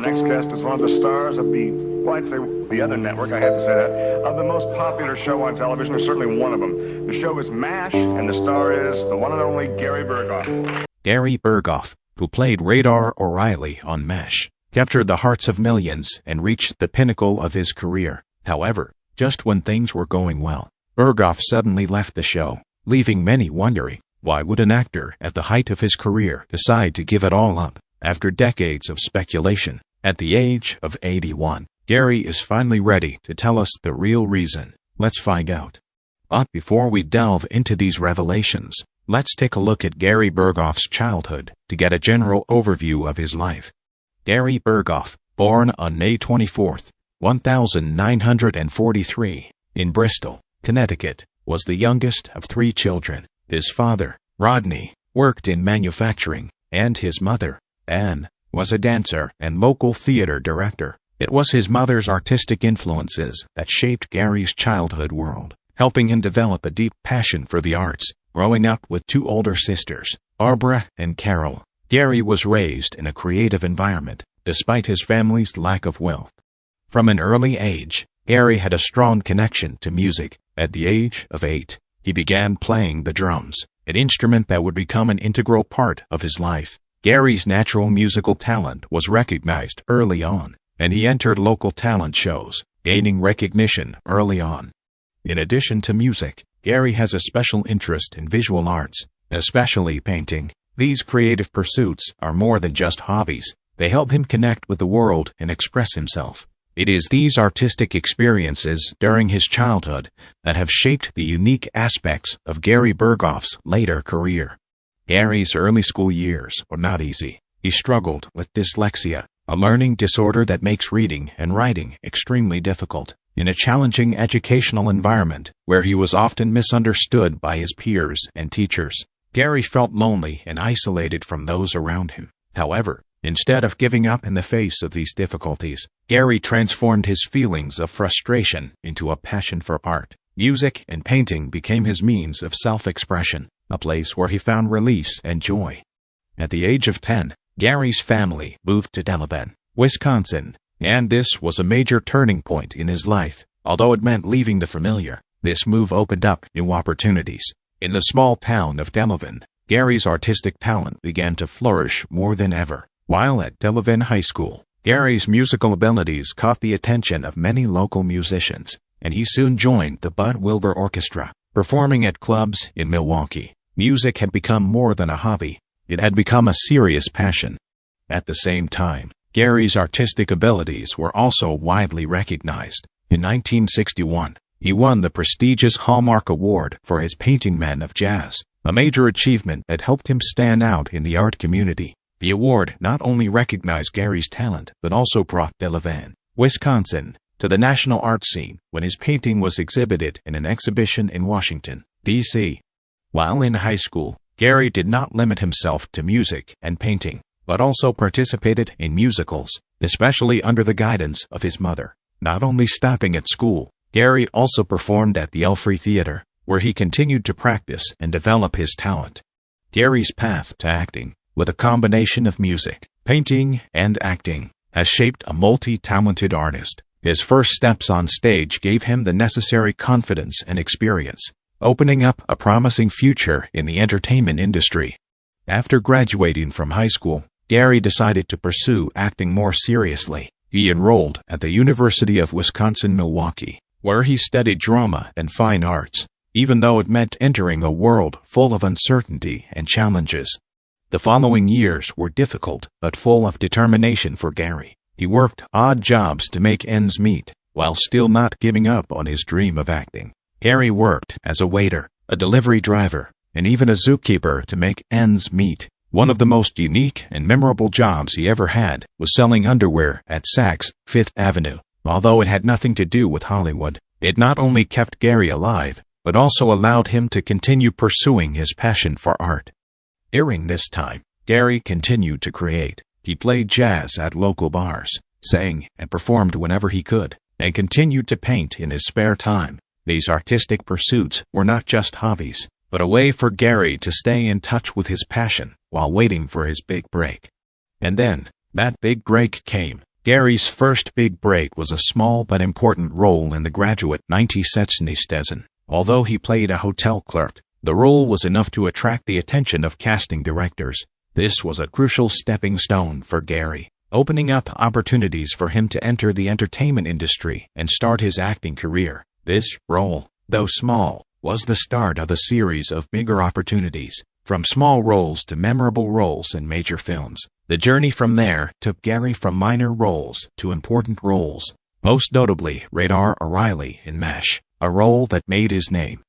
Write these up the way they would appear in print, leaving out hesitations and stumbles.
Next guest is one of the stars of I'd say the other network, I had to say that, of the most popular show on television, or certainly one of them. The show is MASH, and the star is the one and only Gary Burghoff. Gary Burghoff, who played Radar O'Reilly on MASH, captured the hearts of millions and reached the pinnacle of his career. However, just when things were going well, Burghoff suddenly left the show, leaving many wondering, why would an actor at the height of his career decide to give it all up? After decades of speculation, at the age of 81, Gary is finally ready to tell us the real reason. Let's find out. But before we delve into these revelations, let's take a look at Gary Burghoff's childhood to get a general overview of his life. Gary Burghoff, born on May 24, 1943, in Bristol, Connecticut, was the youngest of 3 children. His father, Rodney, worked in manufacturing, and his mother, Anne, was a dancer and local theater director. It was his mother's artistic influences that shaped Gary's childhood world, helping him develop a deep passion for the arts. Growing up with 2 older sisters, Barbara and Carol, Gary was raised in a creative environment, despite his family's lack of wealth. From an early age, Gary had a strong connection to music. At the age of 8, he began playing the drums, an instrument that would become an integral part of his life. Gary's natural musical talent was recognized early on, and he entered local talent shows, gaining recognition early on. In addition to music, Gary has a special interest in visual arts, especially painting. These creative pursuits are more than just hobbies. They help him connect with the world and express himself. It is these artistic experiences during his childhood that have shaped the unique aspects of Gary Burghoff's later career. Gary's early school years were not easy. He struggled with dyslexia, a learning disorder that makes reading and writing extremely difficult. In a challenging educational environment where he was often misunderstood by his peers and teachers, Gary felt lonely and isolated from those around him. However, instead of giving up in the face of these difficulties, Gary transformed his feelings of frustration into a passion for art. Music and painting became his means of self-expression, a place where he found release and joy. At the age of 10, Gary's family moved to Delavan, Wisconsin, and this was a major turning point in his life. Although it meant leaving the familiar, this move opened up new opportunities. In the small town of Delavan, Gary's artistic talent began to flourish more than ever. While at Delavan High School, Gary's musical abilities caught the attention of many local musicians, and he soon joined the Bud Wilbur Orchestra, performing at clubs in Milwaukee. Music had become more than a hobby. It had become a serious passion. At the same time, Gary's artistic abilities were also widely recognized. In 1961, he won the prestigious Hallmark Award for his painting Men of Jazz, a major achievement that helped him stand out in the art community. The award not only recognized Gary's talent, but also brought Delavan, Wisconsin, to the national art scene when his painting was exhibited in an exhibition in Washington, D.C. While in high school, Gary did not limit himself to music and painting, but also participated in musicals, especially under the guidance of his mother. Not only stopping at school, Gary also performed at the Elfrey Theater, where he continued to practice and develop his talent. Gary's path to acting, with a combination of music, painting, and acting, has shaped a multi-talented artist. His first steps on stage gave him the necessary confidence and experience, opening up a promising future in the entertainment industry. After graduating from high school, Gary decided to pursue acting more seriously. He enrolled at the University of Wisconsin-Milwaukee, where he studied drama and fine arts, even though it meant entering a world full of uncertainty and challenges. The following years were difficult but full of determination for Gary. He worked odd jobs to make ends meet, while still not giving up on his dream of acting. Gary worked as a waiter, a delivery driver, and even a zookeeper to make ends meet. One of the most unique and memorable jobs he ever had was selling underwear at Saks, Fifth Avenue. Although it had nothing to do with Hollywood, it not only kept Gary alive, but also allowed him to continue pursuing his passion for art. During this time, Gary continued to create. He played jazz at local bars, sang and performed whenever he could, and continued to paint in his spare time. These artistic pursuits were not just hobbies, but a way for Gary to stay in touch with his passion while waiting for his big break. And then, that big break came. Gary's first big break was a small but important role in The Graduate 1976. Although he played a hotel clerk, the role was enough to attract the attention of casting directors. This was a crucial stepping stone for Gary, opening up opportunities for him to enter the entertainment industry and start his acting career. This role, though small, was the start of a series of bigger opportunities. From small roles to memorable roles in major films, the journey from there took Gary from minor roles to important roles, most notably Radar O'Reilly in MASH, a role that made his name.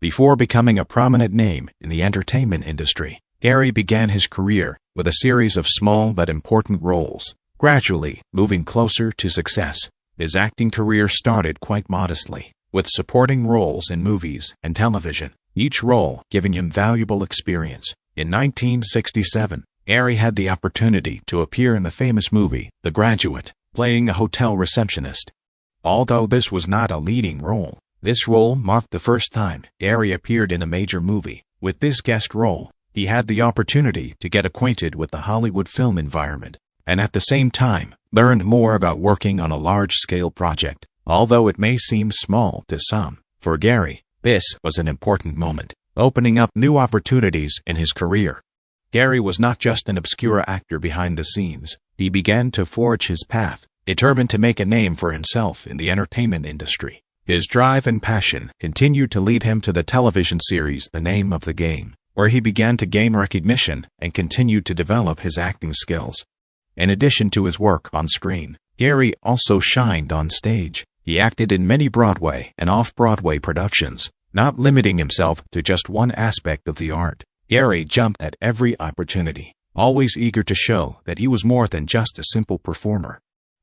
Before becoming a prominent name in the entertainment industry, Gary began his career with a series of small but important roles, gradually moving closer to success. His acting career started quite modestly, with supporting roles in movies and television, each role giving him valuable experience. In 1967, Gary had the opportunity to appear in the famous movie The Graduate, playing a hotel receptionist. Although this was not a leading role, this role marked the first time Gary appeared in a major movie. With this guest role, he had the opportunity to get acquainted with the Hollywood film environment, and at the same time, learned more about working on a large-scale project. Although it may seem small to some, for Gary, this was an important moment, opening up new opportunities in his career. Gary was not just an obscure actor behind the scenes. He began to forge his path, determined to make a name for himself in the entertainment industry. His drive and passion continued to lead him to the television series The Name of the Game, where he began to gain recognition and continued to develop his acting skills. In addition to his work on screen, Gary also shined on stage. He acted in many Broadway and off-Broadway productions, not limiting himself to just one aspect of the art. Gary jumped at every opportunity, always eager to show that he was more than just a simple performer.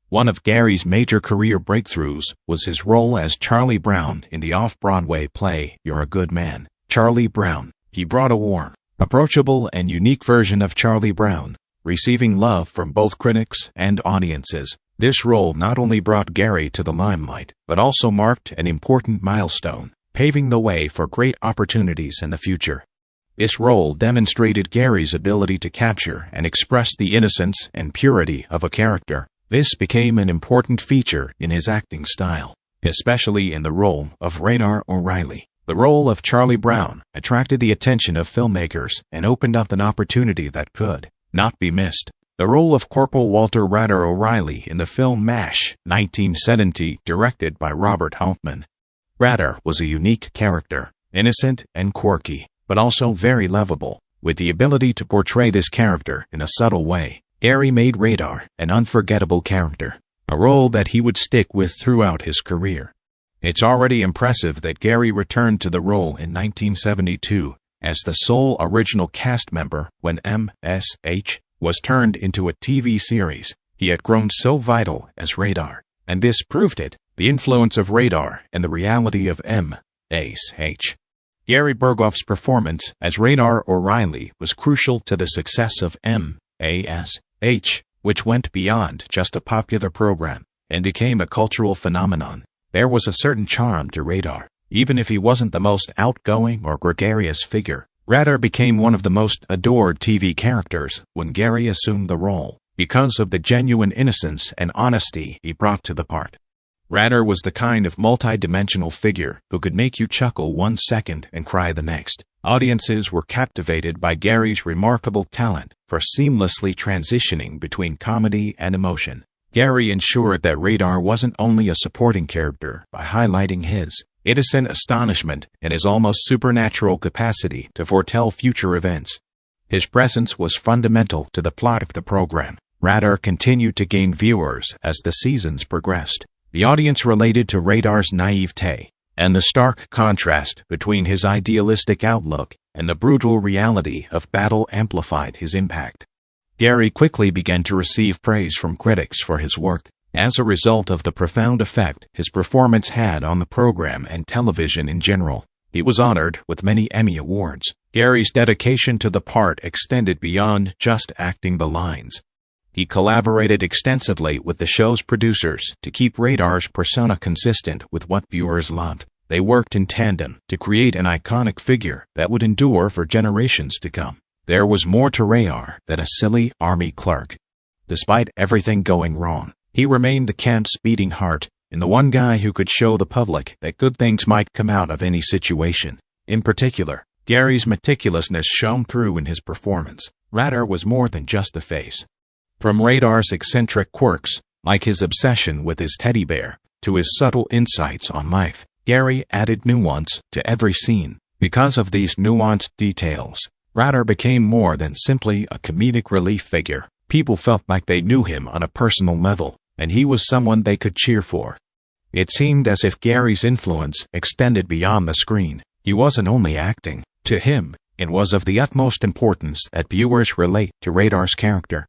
One of Gary's major career breakthroughs was his role as Charlie Brown in the off-Broadway play You're a Good Man, Charlie Brown. He brought a warm, approachable, and unique version of Charlie Brown, receiving love from both critics and audiences. This role not only brought Gary to the limelight, but also marked an important milestone, paving the way for great opportunities in the future. This role demonstrated Gary's ability to capture and express the innocence and purity of a character. This became an important feature in his acting style, especially in the role of Radar O'Reilly. The role of Charlie Brown attracted the attention of filmmakers and opened up an opportunity that could not be missed. The role of Corporal Walter Radar O'Reilly in the film MASH, 1970, directed by Robert Hoffman. Radar was a unique character, innocent and quirky, but also very lovable. With the ability to portray this character in a subtle way, Gary made Radar an unforgettable character, a role that he would stick with throughout his career. It's already impressive that Gary returned to the role in 1972 as the sole original cast member when MSH was turned into a TV series. He had grown so vital as Radar, and this proved it, the influence of Radar and the reality of MSH. Gary Burghoff's performance as Radar O'Reilly was crucial to the success of MSH, which went beyond just a popular program and became a cultural phenomenon. There was a certain charm to Radar. Even if he wasn't the most outgoing or gregarious figure, Radar became one of the most adored TV characters when Gary assumed the role, because of the genuine innocence and honesty he brought to the part. Radar was the kind of multi-dimensional figure who could make you chuckle 1 second and cry the next. Audiences were captivated by Gary's remarkable talent for seamlessly transitioning between comedy and emotion. Gary ensured that Radar wasn't only a supporting character by highlighting his innocent astonishment and his almost supernatural capacity to foretell future events. His presence was fundamental to the plot of the program. Radar continued to gain viewers as the seasons progressed. The audience related to Radar's naivete, and the stark contrast between his idealistic outlook and the brutal reality of battle amplified his impact. Gary quickly began to receive praise from critics for his work. As a result of the profound effect his performance had on the program and television in general, he was honored with many Emmy Awards. Gary's dedication to the part extended beyond just acting the lines. He collaborated extensively with the show's producers to keep Radar's persona consistent with what viewers loved. They worked in tandem to create an iconic figure that would endure for generations to come. There was more to Radar than a silly army clerk. Despite everything going wrong, He remained the camp's beating heart, and the one guy who could show the public that good things might come out of any situation. In particular, Gary's meticulousness shone through in his performance. Radar was more than just a face. From Radar's eccentric quirks, like his obsession with his teddy bear, to his subtle insights on life, Gary added nuance to every scene. Because of these nuanced details, Radar became more than simply a comedic relief figure. People felt like they knew him on a personal level, and he was someone they could cheer for. It seemed as if Gary's influence extended beyond the screen. He wasn't only acting. To him, it was of the utmost importance that viewers relate to Radar's character.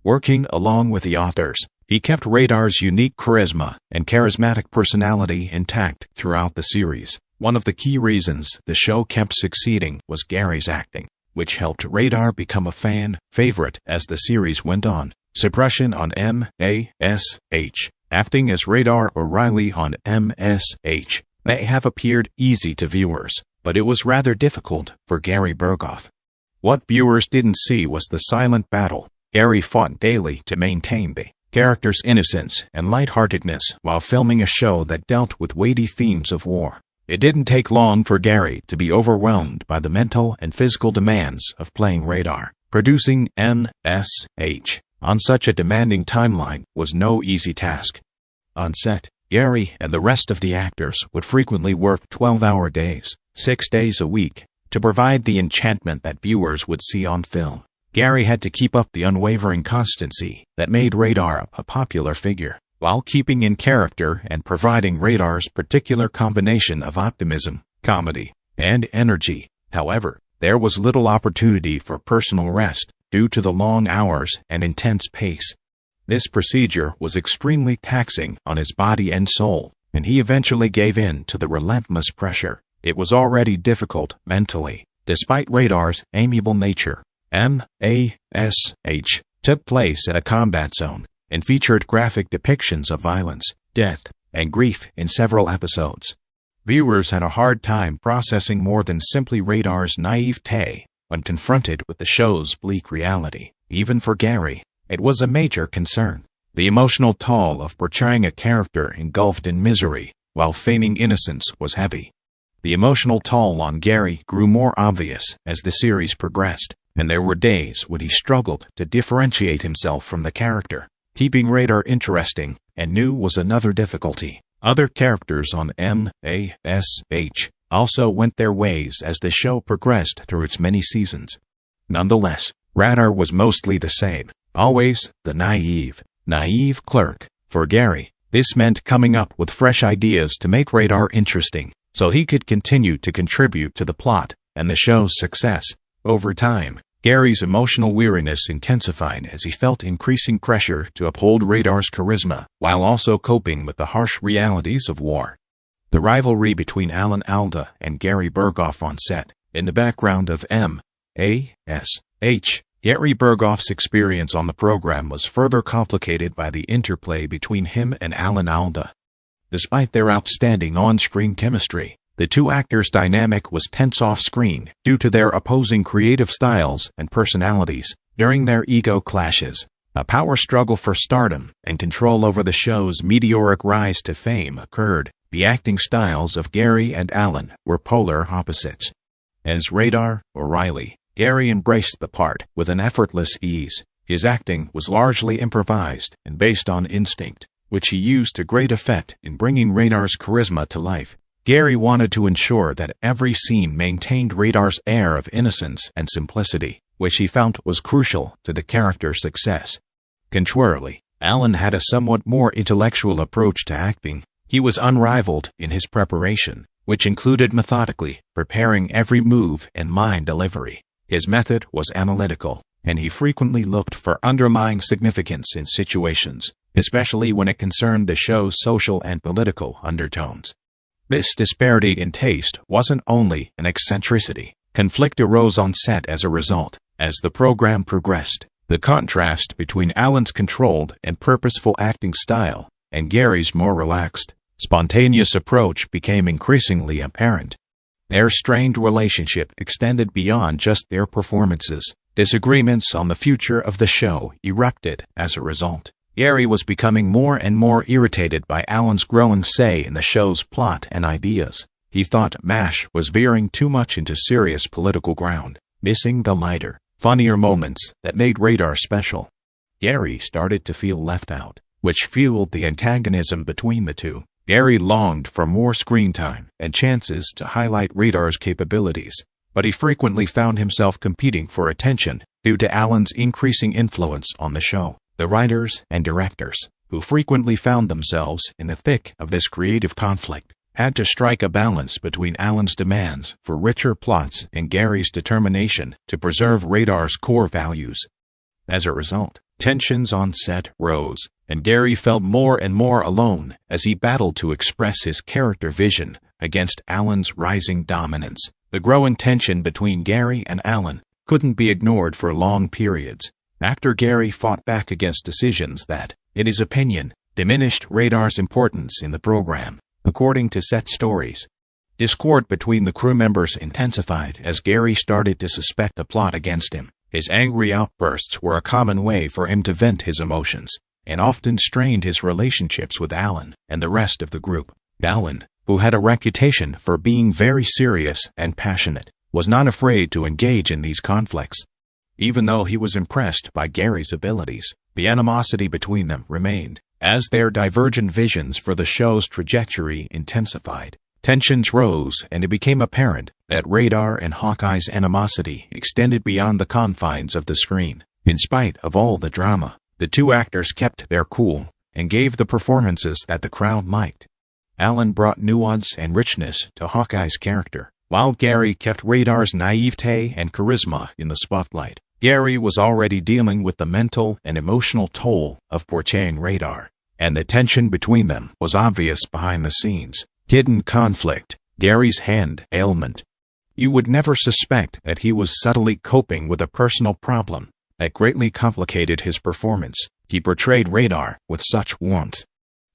Working along with the authors, he kept Radar's unique charisma and charismatic personality intact throughout the series. One of the key reasons the show kept succeeding was Gary's acting, which helped Radar become a fan favorite as the series went on. Suppression on MASH, acting as Radar or Riley on MSH, may have appeared easy to viewers, but it was rather difficult for Gary Burghoff. What viewers didn't see was the silent battle Gary fought daily to maintain the character's innocence and lightheartedness while filming a show that dealt with weighty themes of war. It didn't take long for Gary to be overwhelmed by the mental and physical demands of playing Radar. Producing MSH on such a demanding timeline was no easy task. On set, Gary and the rest of the actors would frequently work 12-hour days, 6 days a week, to provide the enchantment that viewers would see on film. Gary had to keep up the unwavering constancy that made Radar a popular figure, while keeping in character and providing Radar's particular combination of optimism, comedy, and energy. However, there was little opportunity for personal rest due to the long hours and intense pace. This procedure was extremely taxing on his body and soul, and he eventually gave in to the relentless pressure. It was already difficult mentally, despite Radar's amiable nature. MASH took place at a combat zone and featured graphic depictions of violence, death, and grief in several episodes. Viewers had a hard time processing more than simply Radar's naivete when confronted with the show's bleak reality. Even for Gary, it was a major concern. The emotional toll of portraying a character engulfed in misery while feigning innocence was heavy. The emotional toll on Gary grew more obvious as the series progressed, and there were days when he struggled to differentiate himself from the character. Keeping Radar interesting and new was another difficulty. Other characters on MASH also went their ways as the show progressed through its many seasons. Nonetheless, Radar was mostly the same, always the naive clerk. For Gary, this meant coming up with fresh ideas to make Radar interesting, so he could continue to contribute to the plot and the show's success. Over time, Gary's emotional weariness intensified as he felt increasing pressure to uphold Radar's charisma while also coping with the harsh realities of war. The rivalry between Alan Alda and Gary Burghoff on set. In the background of MASH, Gary Burghoff's experience on the program was further complicated by the interplay between him and Alan Alda. Despite their outstanding on-screen chemistry, the two actors' dynamic was tense off-screen due to their opposing creative styles and personalities. During their ego clashes, a power struggle for stardom and control over the show's meteoric rise to fame occurred. The acting styles of Gary and Alan were polar opposites. As Radar or Riley, Gary embraced the part with an effortless ease. His acting was largely improvised and based on instinct, which he used to great effect in bringing Radar's charisma to life. Gary wanted to ensure that every scene maintained Radar's air of innocence and simplicity, which he found was crucial to the character's success. Contrarily, Alan had a somewhat more intellectual approach to acting. He was unrivaled in his preparation, which included methodically preparing every move and line delivery. His method was analytical, and he frequently looked for underlying significance in situations, especially when it concerned the show's social and political undertones. This disparity in taste wasn't only an eccentricity. Conflict arose on set as a result. As the program progressed, the contrast between Alan's controlled and purposeful acting style and Gary's more relaxed, spontaneous approach became increasingly apparent. Their strained relationship extended beyond just their performances. Disagreements on the future of the show erupted as a result. Gary was becoming more and more irritated by Alan's growing say in the show's plot and ideas. He thought MASH was veering too much into serious political ground, missing the lighter, funnier moments that made Radar special. Gary started to feel left out, which fueled the antagonism between the two. Gary longed for more screen time and chances to highlight Radar's capabilities, but he frequently found himself competing for attention due to Alan's increasing influence on the show. The writers and directors, who frequently found themselves in the thick of this creative conflict, had to strike a balance between Alan's demands for richer plots and Gary's determination to preserve Radar's core values. As a result, tensions on set rose, and Gary felt more and more alone as he battled to express his character vision against Alan's rising dominance. The growing tension between Gary and Alan couldn't be ignored for long periods. After Gary fought back against decisions that, in his opinion, diminished Radar's importance in the program. According to set stories, discord between the crew members intensified as Gary started to suspect a plot against him. His angry outbursts were a common way for him to vent his emotions, and often strained his relationships with Alan and the rest of the group. Alan, who had a reputation for being very serious and passionate, was not afraid to engage in these conflicts. Even though he was impressed by Gary's abilities, the animosity between them remained. As their divergent visions for the show's trajectory intensified, tensions rose, and it became apparent that Radar and Hawkeye's animosity extended beyond the confines of the screen. In spite of all the drama, the two actors kept their cool and gave the performances that the crowd liked. Alan brought nuance and richness to Hawkeye's character, while Gary kept Radar's naivete and charisma in the spotlight. Gary was already dealing with the mental and emotional toll of portraying Radar, and the tension between them was obvious behind the scenes. Hidden conflict, Gary's hand ailment. You would never suspect that he was subtly coping with a personal problem that greatly complicated his performance. He portrayed Radar with such warmth.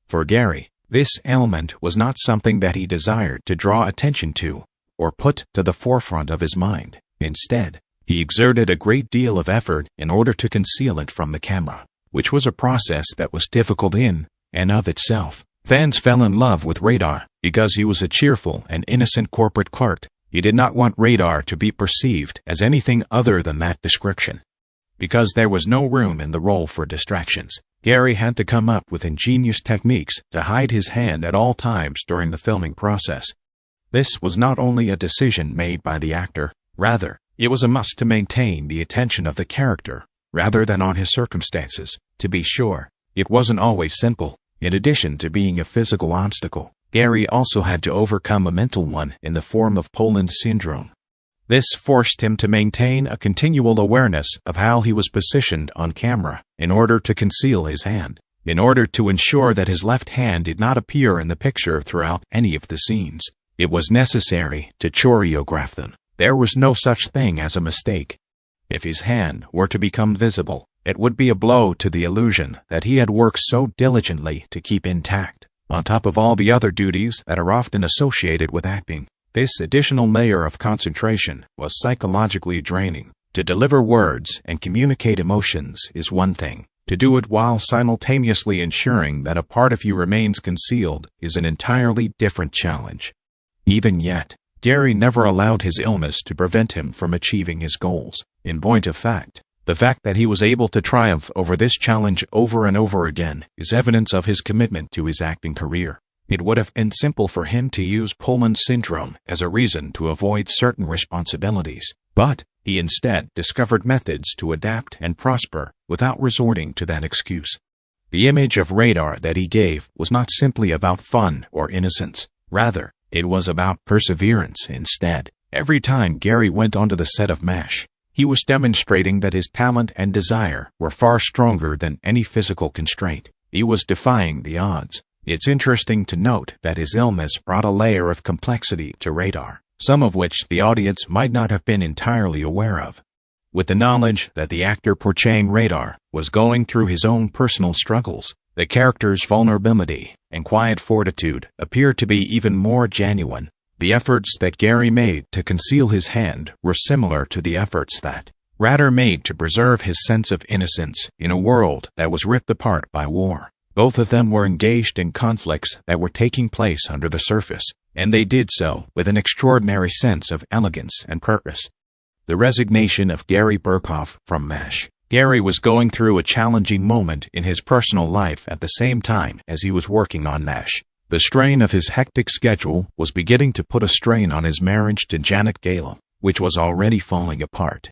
For Gary, this ailment was not something that he desired to draw attention to or put to the forefront of his mind. Instead, he exerted a great deal of effort in order to conceal it from the camera, which was a process that was difficult in and of itself. Fans fell in love with Radar because he was a cheerful and innocent corporate clerk. He did not want Radar to be perceived as anything other than that description. Because there was no room in the role for distractions, Gary had to come up with ingenious techniques to hide his hand at all times during the filming process. This was not only a decision made by the actor, rather, it was a must to maintain the attention of the character, rather than on his circumstances. To be sure, it wasn't always simple. In addition to being a physical obstacle, Gary also had to overcome a mental one in the form of Poland syndrome. This forced him to maintain a continual awareness of how he was positioned on camera in order to conceal his hand, in order to ensure that his left hand did not appear in the picture throughout any of the scenes. It was necessary to choreograph them. There was no such thing as a mistake. If his hand were to become visible, it would be a blow to the illusion that he had worked so diligently to keep intact. On top of all the other duties that are often associated with acting, this additional layer of concentration was psychologically draining. To deliver words and communicate emotions is one thing. To do it while simultaneously ensuring that a part of you remains concealed is an entirely different challenge. Even yet, Gary never allowed his illness to prevent him from achieving his goals. In point of fact, the fact that he was able to triumph over this challenge over and over again is evidence of his commitment to his acting career. It would have been simple for him to use Poland syndrome as a reason to avoid certain responsibilities, but he instead discovered methods to adapt and prosper without resorting to that excuse. The image of Radar that he gave was not simply about fun or innocence. Rather, it was about perseverance instead. Every time Gary went onto the set of MASH, he was demonstrating that his talent and desire were far stronger than any physical constraint. He was defying the odds. It's interesting to note that his illness brought a layer of complexity to Radar, some of which the audience might not have been entirely aware of. With the knowledge that the actor portraying Radar was going through his own personal struggles, the character's vulnerability and quiet fortitude appeared to be even more genuine. The efforts that Gary made to conceal his hand were similar to the efforts that Radar made to preserve his sense of innocence in a world that was ripped apart by war. Both of them were engaged in conflicts that were taking place under the surface, and they did so with an extraordinary sense of elegance and purpose. The resignation of Gary Burghoff from MASH. Gary was going through a challenging moment in his personal life at the same time as he was working on MASH. The strain of his hectic schedule was beginning to put a strain on his marriage to Janet Gale, which was already falling apart.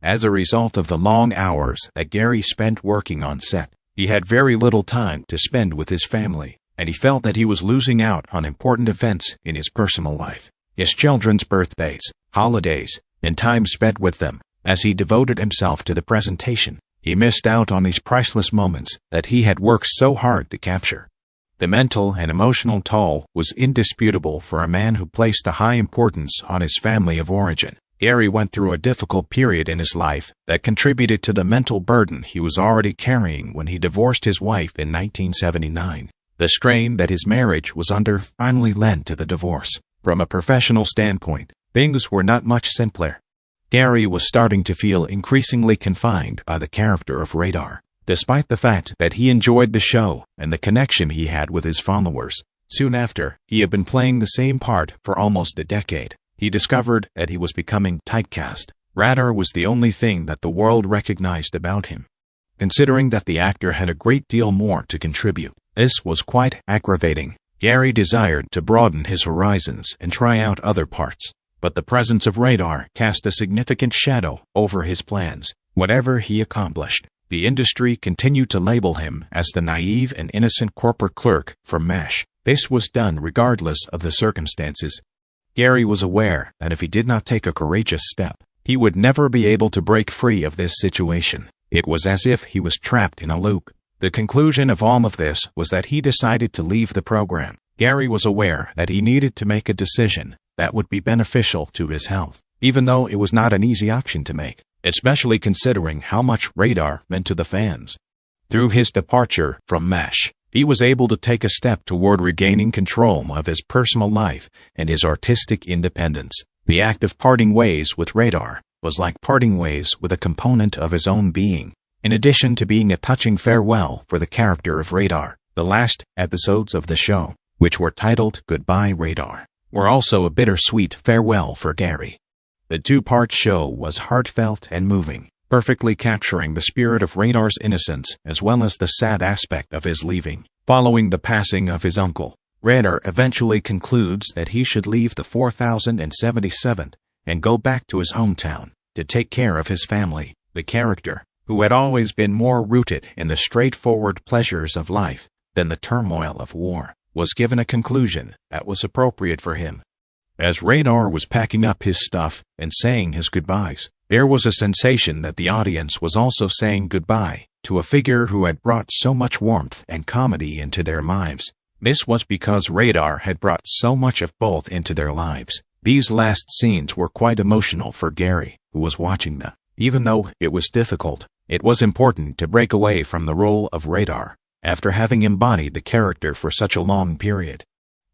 As a result of the long hours that Gary spent working on set, he had very little time to spend with his family, and he felt that he was losing out on important events in his personal life. His children's birthdays, holidays, and time spent with them. As he devoted himself to the presentation, he missed out on these priceless moments that he had worked so hard to capture. The mental and emotional toll was indisputable for a man who placed a high importance on his family of origin. Gary went through a difficult period in his life that contributed to the mental burden he was already carrying when he divorced his wife in 1979. The strain that his marriage was under finally led to the divorce. From a professional standpoint, things were not much simpler. Gary was starting to feel increasingly confined by the character of Radar, despite the fact that he enjoyed the show and the connection he had with his followers. Soon after, he had been playing the same part for almost a decade. He discovered that he was becoming typecast. Radar was the only thing that the world recognized about him. Considering that the actor had a great deal more to contribute, this was quite aggravating. Gary desired to broaden his horizons and try out other parts, but the presence of Radar cast a significant shadow over his plans. Whatever he accomplished, the industry continued to label him as the naive and innocent corporate clerk from MASH. This was done regardless of the circumstances. Gary was aware that if he did not take a courageous step, he would never be able to break free of this situation. It was as if he was trapped in a loop. The conclusion of all of this was that he decided to leave the program. Gary was aware that he needed to make a decision that would be beneficial to his health, even though it was not an easy option to make, especially considering how much Radar meant to the fans. Through his departure from MASH, he was able to take a step toward regaining control of his personal life and his artistic independence. The act of parting ways with Radar was like parting ways with a component of his own being. In addition to being a touching farewell for the character of Radar, the last episodes of the show, which were titled Goodbye Radar, were also a bittersweet farewell for Gary. The two-part show was heartfelt and moving, perfectly capturing the spirit of Radar's innocence as well as the sad aspect of his leaving. Following the passing of his uncle, Radar eventually concludes that he should leave the 4077th and go back to his hometown to take care of his family. The character, who had always been more rooted in the straightforward pleasures of life than the turmoil of war, was given a conclusion that was appropriate for him. As Radar was packing up his stuff and saying his goodbyes, there was a sensation that the audience was also saying goodbye to a figure who had brought so much warmth and comedy into their lives. This was because Radar had brought so much of both into their lives. These last scenes were quite emotional for Gary, who was watching them. Even though it was difficult, it was important to break away from the role of Radar after having embodied the character for such a long period.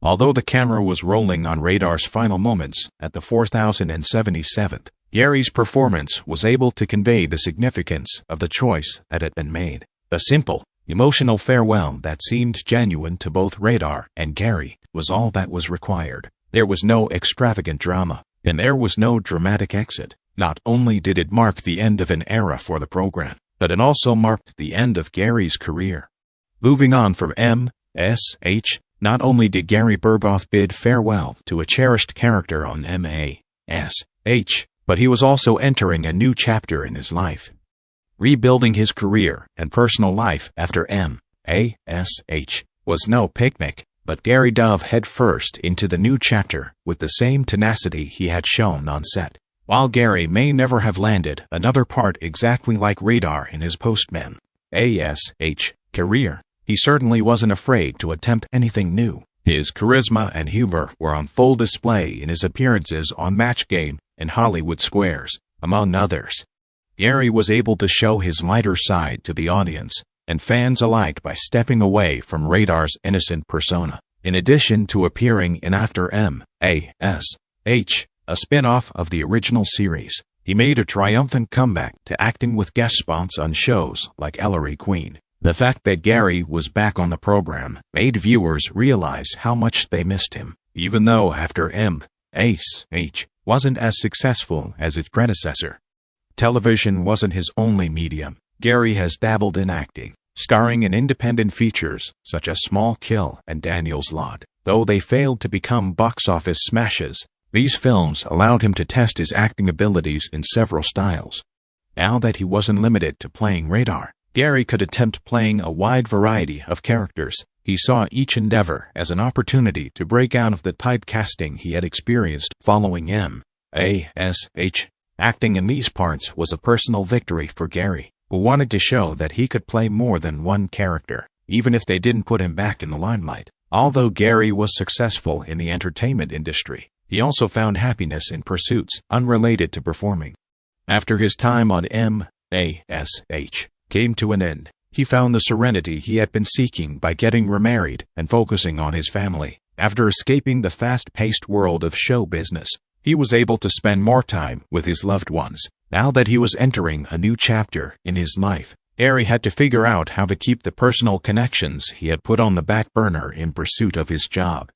Although the camera was rolling on Radar's final moments at the 4077th, Gary's performance was able to convey the significance of the choice that had been made. A simple, emotional farewell that seemed genuine to both Radar and Gary was all that was required. There was no extravagant drama, and there was no dramatic exit. Not only did it mark the end of an era for the program, but it also marked the end of Gary's career. Moving on from M.S.H., not only did Gary Burghoff bid farewell to a cherished character on M.A.S.H., but he was also entering a new chapter in his life. Rebuilding his career and personal life after M.A.S.H. was no picnic, but Gary dove headfirst into the new chapter with the same tenacity he had shown on set. While Gary may never have landed another part exactly like Radar in his post-M.A.S.H. career, he certainly wasn't afraid to attempt anything new. His charisma and humor were on full display in his appearances on Match Game and Hollywood Squares, among others. Gary was able to show his lighter side to the audience and fans alike by stepping away from Radar's innocent persona. In addition to appearing in After M.A.S.H., a spin-off of the original series, he made a triumphant comeback to acting with guest spots on shows like Ellery Queen. The fact that Gary was back on the program made viewers realize how much they missed him, even though after M.H. wasn't as successful as its predecessor. Television wasn't his only medium. Gary has dabbled in acting, starring in independent features such as Small Kill and Daniel's Lot. Though they failed to become box office smashes, these films allowed him to test his acting abilities in several styles. Now that he wasn't limited to playing Radar, Gary could attempt playing a wide variety of characters. He saw each endeavor as an opportunity to break out of the typecasting he had experienced following M.A.S.H. Acting in these parts was a personal victory for Gary, who wanted to show that he could play more than one character, even if they didn't put him back in the limelight. Although Gary was successful in the entertainment industry, he also found happiness in pursuits unrelated to performing. After his time on M.A.S.H. came to an end, he found the serenity he had been seeking by getting remarried and focusing on his family. After escaping the fast-paced world of show business, he was able to spend more time with his loved ones. Now that he was entering a new chapter in his life, Gary had to figure out how to keep the personal connections he had put on the back burner in pursuit of his job.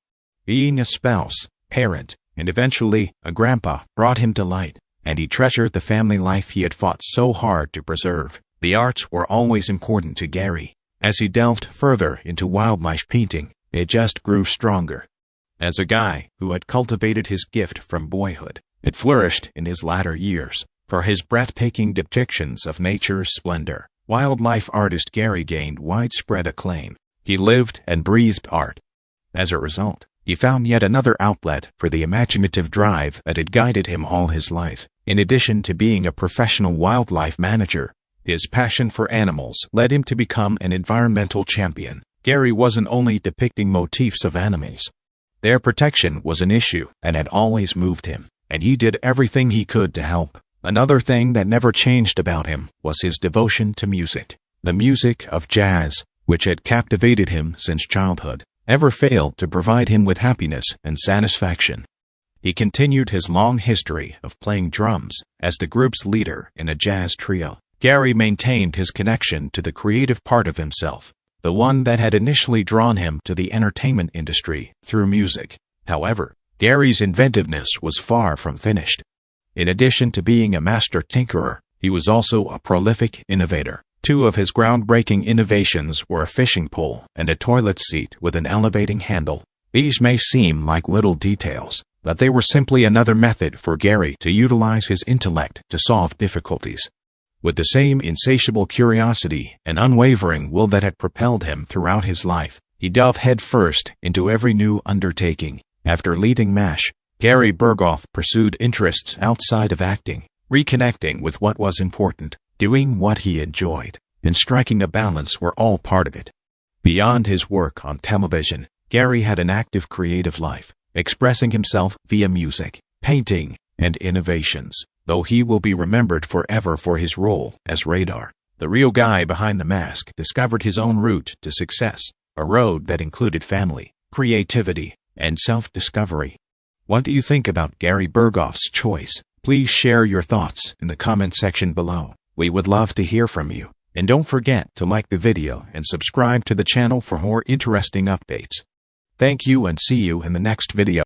Being a spouse, parent, and eventually a grandpa brought him delight, and he treasured the family life he had fought so hard to preserve. The arts were always important to Gary. As he delved further into wildlife painting, it just grew stronger. As a guy who had cultivated his gift from boyhood, it flourished in his latter years. For his breathtaking depictions of nature's splendor, wildlife artist Gary gained widespread acclaim. He lived and breathed art. As a result, he found yet another outlet for the imaginative drive that had guided him all his life. In addition to being a professional wildlife manager, his passion for animals led him to become an environmental champion. Gary wasn't only depicting motifs of animals. Their protection was an issue and had always moved him, and he did everything he could to help. Another thing that never changed about him was his devotion to music. The music of jazz, which had captivated him since childhood, never failed to provide him with happiness and satisfaction. He continued his long history of playing drums as the group's leader in a jazz trio. Gary maintained his connection to the creative part of himself, the one that had initially drawn him to the entertainment industry through music. However, Gary's inventiveness was far from finished. In addition to being a master tinkerer, he was also a prolific innovator. Two of his groundbreaking innovations were a fishing pole and a toilet seat with an elevating handle. These may seem like little details, but they were simply another method for Gary to utilize his intellect to solve difficulties. With the same insatiable curiosity and unwavering will that had propelled him throughout his life, he dove headfirst into every new undertaking. After leaving MASH, Gary Burghoff pursued interests outside of acting, reconnecting with what was important, doing what he enjoyed, and striking a balance were all part of it. Beyond his work on television, Gary had an active creative life, expressing himself via music, painting, and innovations. Though he will be remembered forever for his role as Radar, the real guy behind the mask discovered his own route to success, a road that included family, creativity, and self-discovery. What do you think about Gary Burghoff's choice? Please share your thoughts in the comment section below. We would love to hear from you. And don't forget to like the video and subscribe to the channel for more interesting updates. Thank you and see you in the next video.